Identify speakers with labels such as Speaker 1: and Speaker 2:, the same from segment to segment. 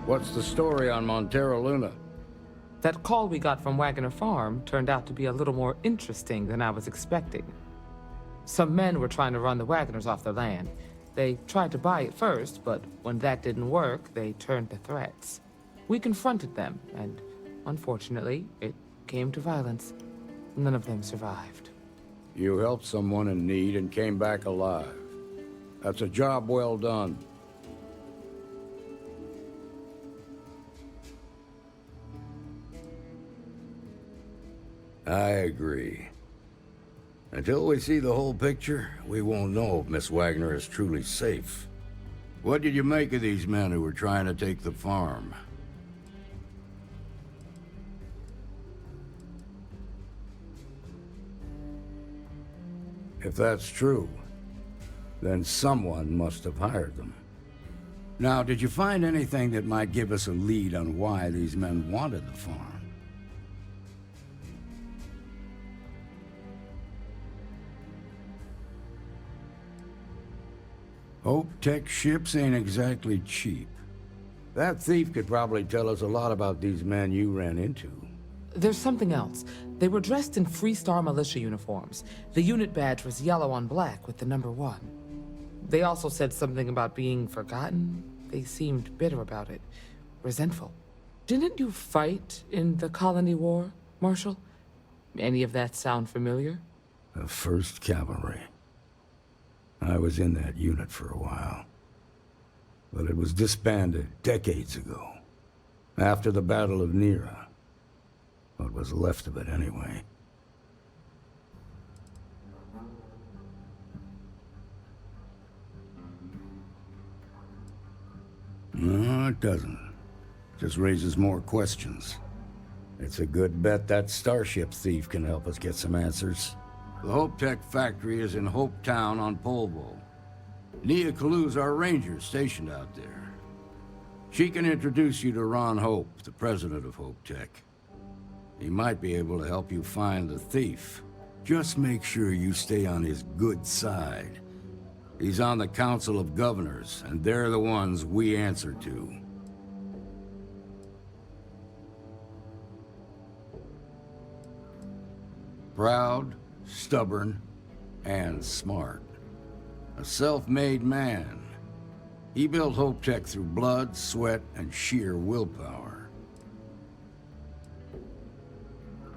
Speaker 1: What's the story on Montero Luna?
Speaker 2: That call we got from Wagner Farm turned out to be a little more interesting than I was expecting. Some men were trying to run the Wagners off their land. They tried to buy it first, but when that didn't work, they turned to threats. We confronted them, and unfortunately, it came to violence. None of them survived.
Speaker 1: You helped someone in need and came back alive. That's a job well done. I agree. Until we see the whole picture, we won't know if Miss Wagner is truly safe. What did you make of these men who were trying to take the farm? If that's true, then someone must have hired them. Now, did you find anything that might give us a lead on why these men wanted the farm? Hope Tech ships ain't exactly cheap. That thief could probably tell us a lot about these men you ran into.
Speaker 2: There's something else. They were dressed in Freestar militia uniforms. The unit badge was yellow on black with the number 1. They also said something about being forgotten. They seemed bitter about it, resentful. Didn't you fight in the Colony War, Marshal? Any of that sound familiar?
Speaker 1: The 1st Cavalry. I was in that unit for a while. But it was disbanded decades ago. After the Battle of Nera. What was left of it, anyway. No, it doesn't. Just raises more questions. It's a good bet that starship thief can help us get some answers. The Hope Tech factory is in Hope Town on Polvo. Nia Kalu's our ranger stationed out there. She can introduce you to Ron Hope, the president of Hope Tech. He might be able to help you find the thief. Just make sure you stay on his good side. He's on the Council of Governors, and they're the ones we answer to. Proud, stubborn, and smart. A self-made man. He built Hope Tech through blood, sweat, and sheer willpower.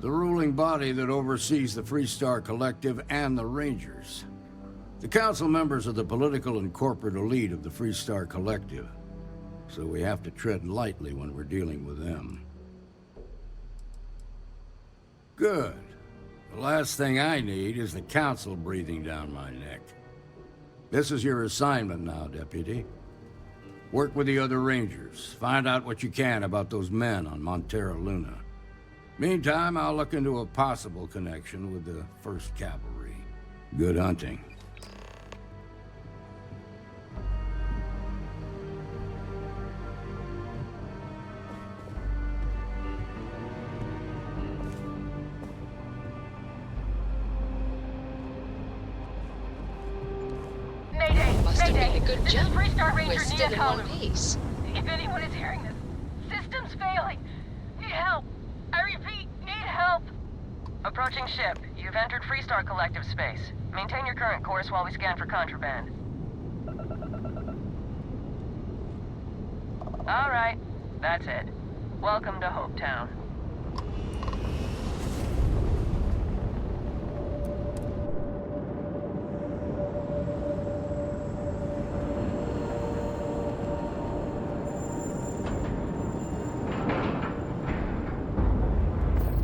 Speaker 1: The ruling body that oversees the Freestar Collective and the Rangers. The council members are the political and corporate elite of the Freestar Collective, so we have to tread lightly when we're dealing with them. Good. The last thing I need is the council breathing down my neck. This is your assignment now, Deputy. Work with the other Rangers. Find out what you can about those men on Montero Luna. Meantime, I'll look into a possible connection with the 1st Cavalry. Good hunting.
Speaker 3: Must have made a good
Speaker 4: This
Speaker 3: jump.
Speaker 4: is Freestar Ranger
Speaker 3: We're still in
Speaker 4: Nia
Speaker 3: one
Speaker 4: Kalu.
Speaker 3: piece.
Speaker 4: If anyone is hearing this, system's failing. Need help. I repeat, need help. Approaching ship. You've entered Freestar Collective space. Maintain your current course while we scan for contraband. All right. That's it. Welcome to Hope Town.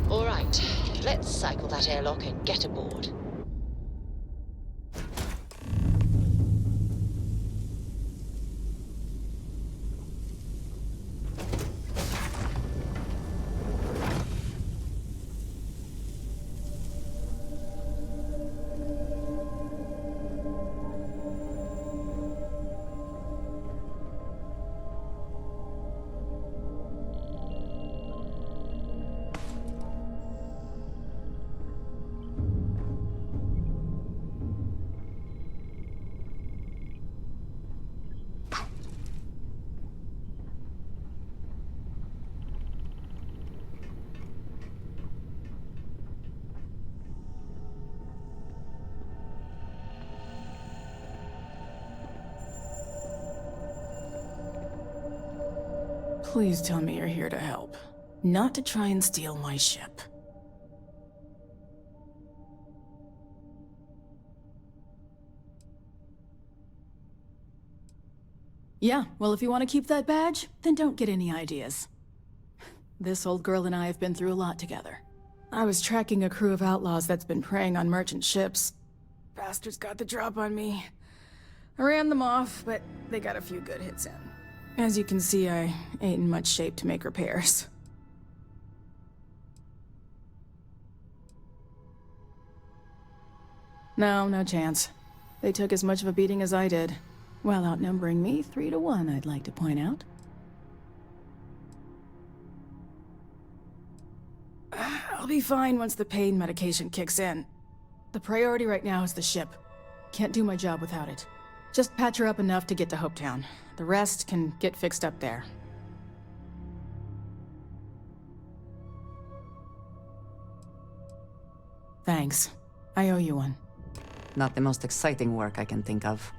Speaker 3: All right, let's cycle that airlock and get aboard.
Speaker 5: Please tell me you're here to help, not to try and steal my ship. Yeah, well, if you want to keep that badge, then don't get any ideas. This old girl and I have been through a lot together. I was tracking a crew of outlaws that's been preying on merchant ships. Bastards got the drop on me. I ran them off, but they got a few good hits in. As you can see, I ain't in much shape to make repairs. No chance. They took as much of a beating as I did, while outnumbering me 3-1, I'd like to point out. I'll be fine once the pain medication kicks in. The priority right now is the ship. Can't do my job without it. Just patch her up enough to get to Hopetown. The rest can get fixed up there. Thanks. I owe you one.
Speaker 6: Not the most exciting work I can think of.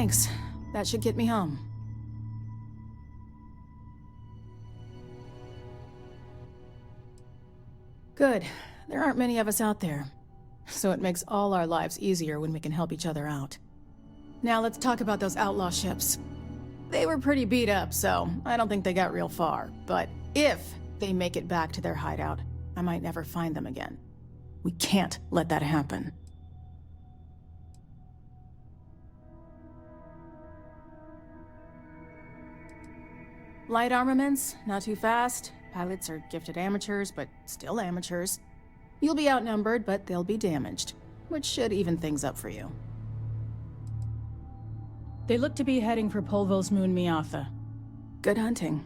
Speaker 5: Thanks. That should get me home. Good. There aren't many of us out there. So it makes all our lives easier when we can help each other out. Now let's talk about those outlaw ships. They were pretty beat up, so I don't think they got real far. But if they make it back to their hideout, I might never find them again. We can't let that happen. Light armaments, not too fast. Pilots are gifted amateurs, but still amateurs. You'll be outnumbered, but they'll be damaged, which should even things up for you.
Speaker 7: They look to be heading for Polvo's moon Miatha.
Speaker 5: Good hunting.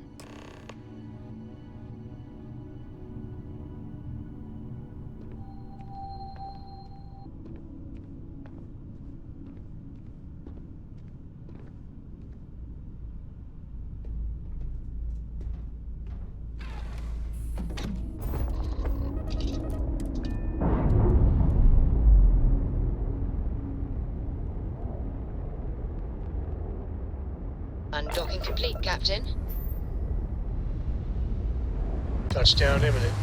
Speaker 3: Undocking complete, Captain.
Speaker 8: Touchdown imminent.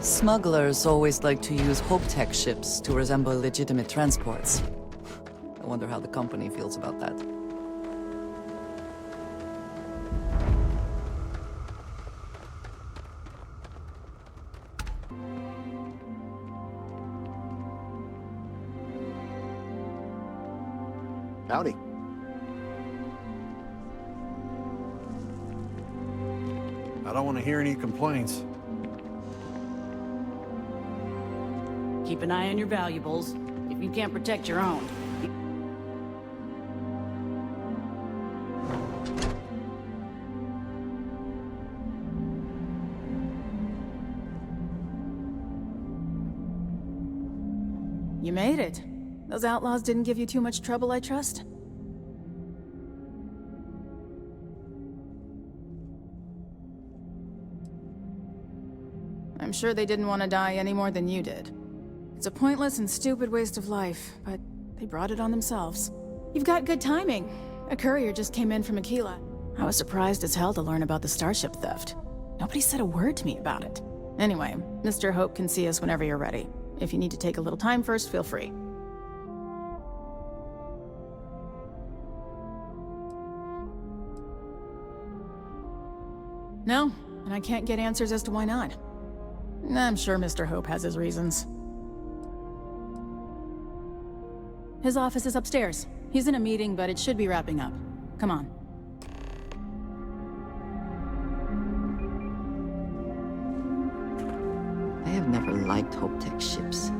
Speaker 6: Smugglers always like to use Hope Tech ships to resemble legitimate transports. I wonder how the company feels about that.
Speaker 9: Howdy. I don't want to hear any complaints.
Speaker 7: Keep an eye on your valuables. If you can't protect your own.
Speaker 5: You made it. Those outlaws didn't give you too much trouble, I trust? I'm sure they didn't want to die any more than you did. It's a pointless and stupid waste of life, but they brought it on themselves. You've got good timing. A courier just came in from Aquila. I was surprised as hell to learn about the starship theft. Nobody said a word to me about it. Anyway, Mr. Hope can see us whenever you're ready. If you need to take a little time first, feel free. No, and I can't get answers as to why not. I'm sure Mr. Hope has his reasons. His office is upstairs. He's in a meeting, but it should be wrapping up. Come on.
Speaker 6: I have never liked Hope Tech ships.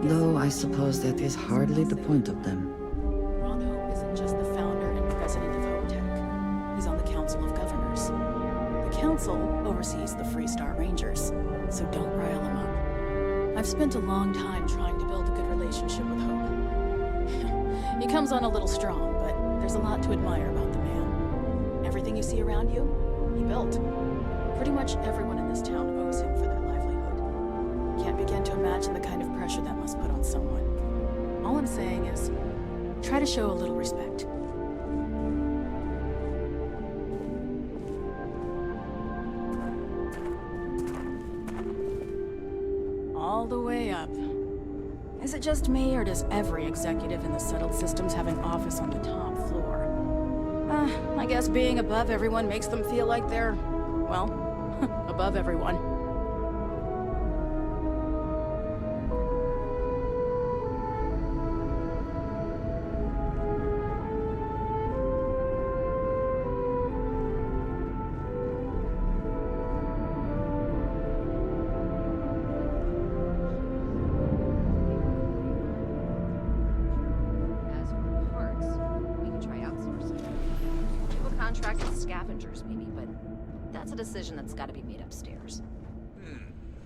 Speaker 6: Though I suppose that is hardly the point of them.
Speaker 5: Ron Hope isn't just the founder and president of Hope Tech. He's on the Council of Governors. The Council oversees the Freestar Rangers, so don't rile him up. I've spent a long time trying to build a good relationship with Hope. He comes on a little strong, but there's a lot to admire about the man. Everything you see around you, he built. Pretty much everyone in this town owes him for their livelihood. Can't begin to imagine the kind of pressure that must put on someone. All I'm saying is, try to show a little respect. All the way up. Is it just me, or does every executive in the settled systems have an office on the top floor? I guess being above everyone makes them feel like they're, well, above everyone.
Speaker 10: As for parts, we could try outsourcing. Do a contract with scavengers, maybe, but that's a decision that's got to be made upstairs.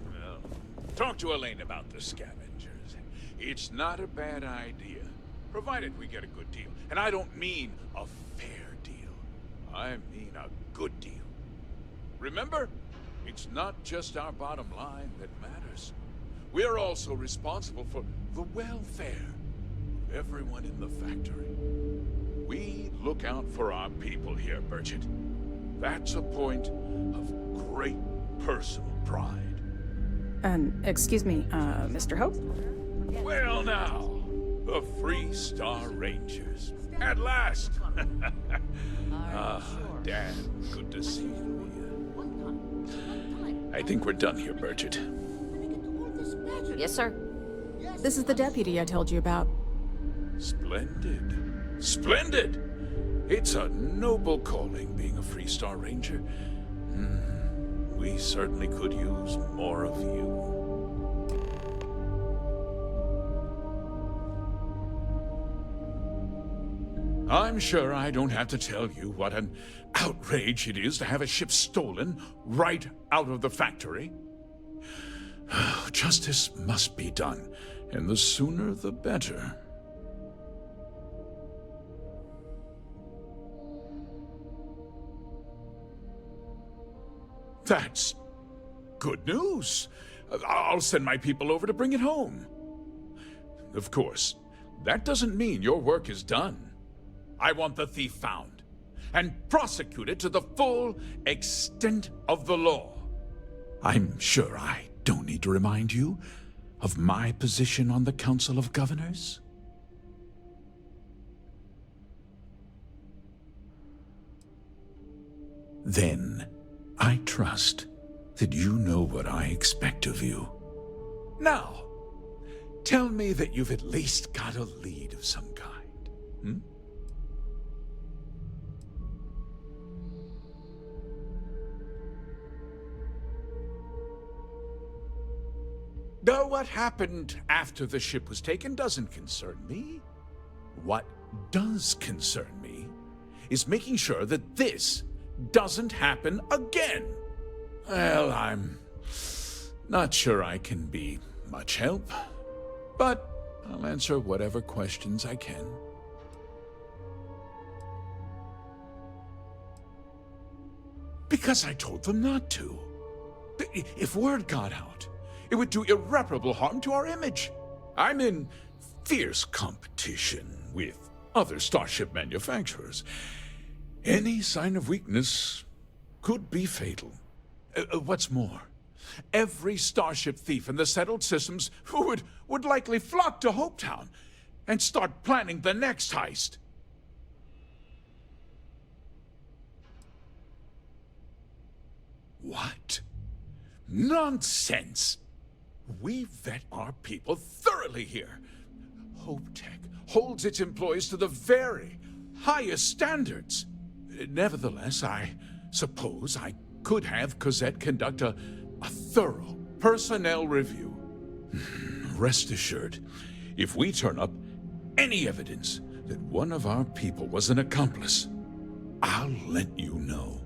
Speaker 11: Well, talk to Elaine about the scavengers. It's not a bad idea, provided we get a good deal. And I don't mean a fair deal. I mean a good deal. Remember, it's not just our bottom line that matters. We're also responsible for the welfare of everyone in the factory. We look out for our people here, Bridget. That's a point of great personal pride.
Speaker 5: Excuse me, Mr. Hope?
Speaker 11: Well now, the Freestar Rangers. At last! Damn good to see you here. I think we're done here, Bridget.
Speaker 10: Yes, sir.
Speaker 5: This is the deputy I told you about.
Speaker 11: Splendid. Splendid! It's a noble calling, being a Freestar Ranger. We certainly could use more of you. I'm sure I don't have to tell you what an outrage it is to have a ship stolen right out of the factory. Justice must be done, and the sooner the better. That's good news. I'll send my people over to bring it home. Of course, that doesn't mean your work is done. I want the thief found and prosecuted to the full extent of the law. I'm sure I don't need to remind you of my position on the Council of Governors. Then, I trust that you know what I expect of you. Now, tell me that you've at least got a lead of some kind, hmm? Though what happened after the ship was taken doesn't concern me. What does concern me is making sure that this doesn't happen again. Well, I'm not sure I can be much help, but I'll answer whatever questions I can. Because I told them not to. If word got out, it would do irreparable harm to our image. I'm in fierce competition with other starship manufacturers. Any sign of weakness could be fatal. What's more, every starship thief in the settled systems would likely flock to Hopetown and start planning the next heist. What? Nonsense! We vet our people thoroughly here. HopeTech holds its employees to the very highest standards. Nevertheless, I suppose I could have Cosette conduct a thorough personnel review. Rest assured, if we turn up any evidence that one of our people was an accomplice, I'll let you know.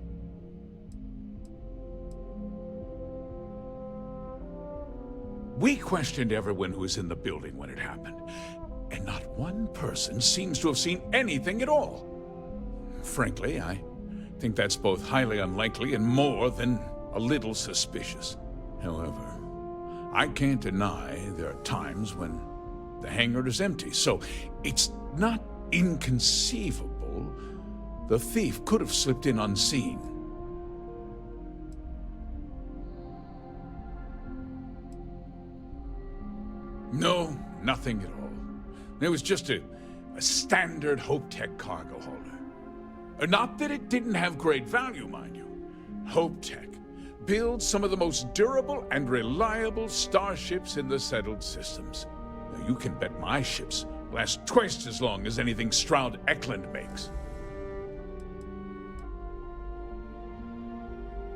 Speaker 11: We questioned everyone who was in the building when it happened, and not one person seems to have seen anything at all. Frankly, I think that's both highly unlikely and more than a little suspicious. However, I can't deny there are times when the hangar is empty, so it's not inconceivable the thief could have slipped in unseen. No, nothing at all. It was just a standard HopeTech cargo holder. Not that it didn't have great value, mind you. HopeTech builds some of the most durable and reliable starships in the settled systems. Now, you can bet my ships last twice as long as anything Stroud Eklund makes.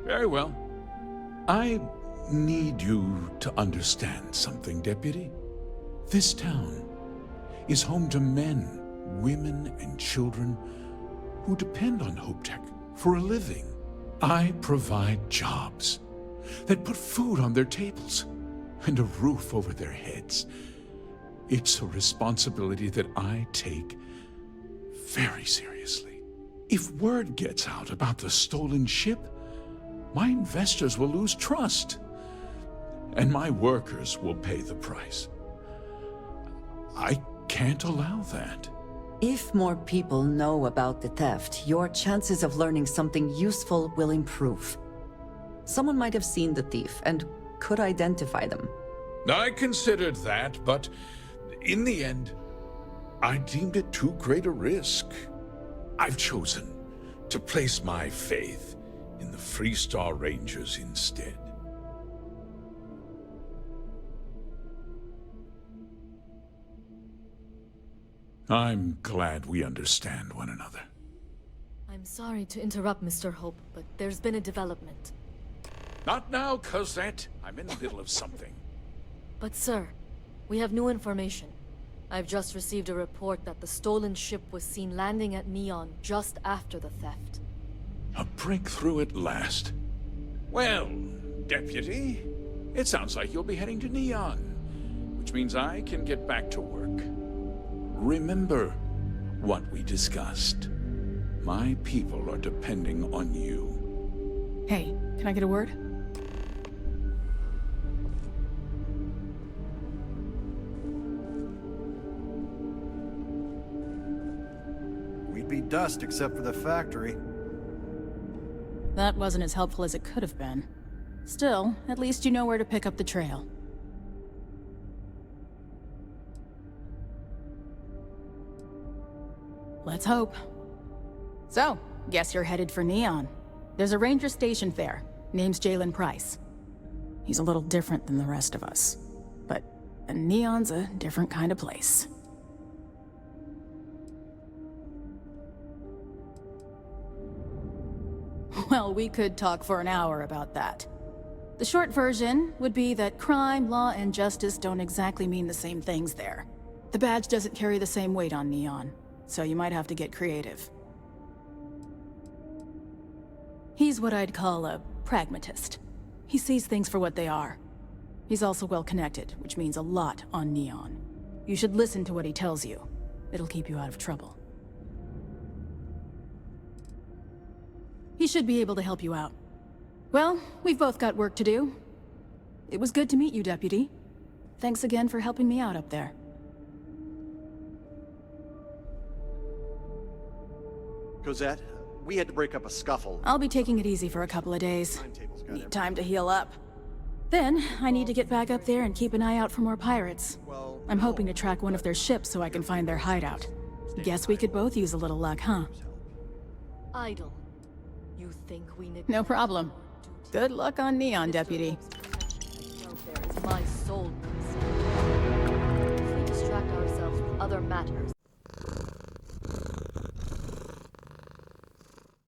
Speaker 11: Very well. I need you to understand something, Deputy. This town is home to men, women, and children who depend on HopeTech for a living. I provide jobs that put food on their tables and a roof over their heads. It's a responsibility that I take very seriously. If word gets out about the stolen ship, my investors will lose trust, and my workers will pay the price. I can't allow that.
Speaker 6: If more people know about the theft, your chances of learning something useful will improve. Someone might have seen the thief and could identify them.
Speaker 11: I considered that, but in the end, I deemed it too great a risk. I've chosen to place my faith in the Freestar Rangers instead. I'm glad we understand one another.
Speaker 12: I'm sorry to interrupt, Mr. Hope, but there's been a development.
Speaker 11: Not now, Cosette. I'm in the middle of something.
Speaker 12: But sir, we have new information. I've just received a report that the stolen ship was seen landing at Neon just after the theft.
Speaker 11: A breakthrough at last. Well, Deputy, it sounds like you'll be heading to Neon, which means I can get back to work. Remember what we discussed. My people are depending on you.
Speaker 5: Hey, can I get a word?
Speaker 9: We'd be dust except for the factory.
Speaker 5: That wasn't as helpful as it could have been. Still, at least you know where to pick up the trail. Let's hope. So, guess you're headed for Neon. There's a ranger stationed there. Name's Jalen Price. He's a little different than the rest of us. But Neon's a different kind of place. Well, we could talk for an hour about that. The short version would be that crime, law, and justice don't exactly mean the same things there. The badge doesn't carry the same weight on Neon, so you might have to get creative. He's what I'd call a pragmatist. He sees things for what they are. He's also well-connected, which means a lot on Neon. You should listen to what he tells you. It'll keep you out of trouble. He should be able to help you out. Well, we've both got work to do. It was good to meet you, Deputy. Thanks again for helping me out up there.
Speaker 9: Cosette, we had to break up a scuffle.
Speaker 5: I'll be taking it easy for a couple of days. Need time to heal up. Then, I need to get back up there and keep an eye out for more pirates. I'm hoping to track one of their ships so I can find their hideout. Guess we could both use a little luck, huh?
Speaker 12: Idle. You think we
Speaker 5: No problem. Good luck on Neon, Deputy.
Speaker 12: Welfare is my sole concern. If we distract ourselves with other matters,